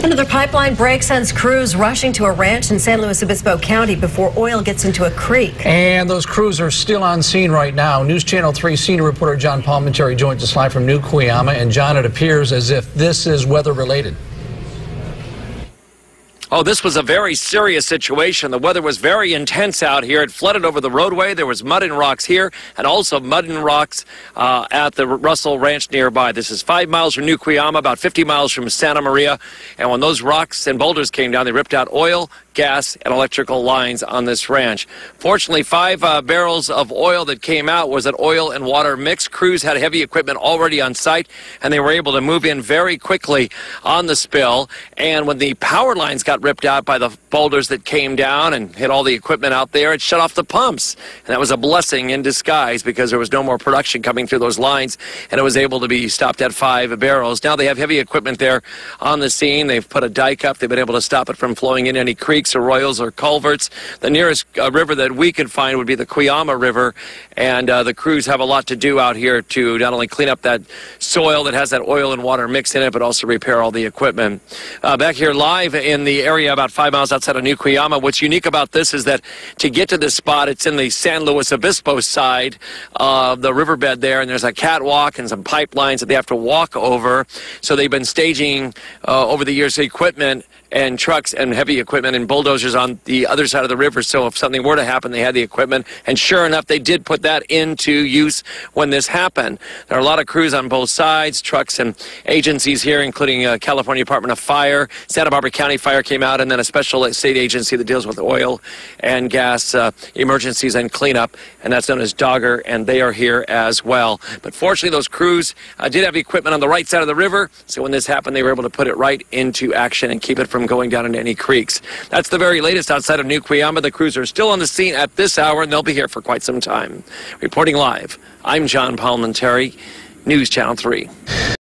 Another pipeline break sends crews rushing to a ranch in San Luis Obispo County before oil gets into a creek. And those crews are still on scene right now. News Channel 3 senior reporter John Palmentary joins us live from New Cuyama. And John, it appears as if this is weather related. Oh, this was a very serious situation. The weather was very intense out here. It flooded over the roadway. There was mud and rocks here and also mud and rocks at the Russell Ranch nearby. This is 5 miles from New Cuyama, about 50 miles from Santa Maria. And when those rocks and boulders came down, they ripped out oil, gas, and electrical lines on this ranch. Fortunately, 5 barrels of oil that came out was an oil and water mix. Crews had heavy equipment already on site, and they were able to move in very quickly on the spill. And when the power lines got ripped out by the boulders that came down and hit all the equipment out there, it shut off the pumps. And that was a blessing in disguise because there was no more production coming through those lines, and it was able to be stopped at 5 barrels. Now they have heavy equipment there on the scene. They've put a dike up. They've been able to stop it from flowing in any creeks, arroyos, or culverts. The nearest river that we could find would be the Cuyama River, and the crews have a lot to do out here to not only clean up that soil that has that oil and water mix in it, but also repair all the equipment. Back here live in the area about 5 miles outside of New Cuyama, what's unique about this is that to get to this spot, it's in the San Luis Obispo side of the riverbed there, and there's a catwalk and some pipelines that they have to walk over. So they've been staging over the years equipment and trucks and heavy equipment and bulldozers on the other side of the river. So if something were to happen, they had the equipment. And sure enough, they did put that into use when this happened. There are a lot of crews on both sides, trucks and agencies here, including California Department of Fire. Santa Barbara County Fire came out, and then a special state agency that deals with oil and gas emergencies and cleanup, and that's known as Dogger, and they are here as well. But fortunately, those crews did have equipment on the right side of the river, so when this happened, they were able to put it right into action and keep it from going down into any creeks. That's the very latest outside of New Cuyama. The crews are still on the scene at this hour, and they'll be here for quite some time. Reporting live, I'm John Palmentary, News Channel 3.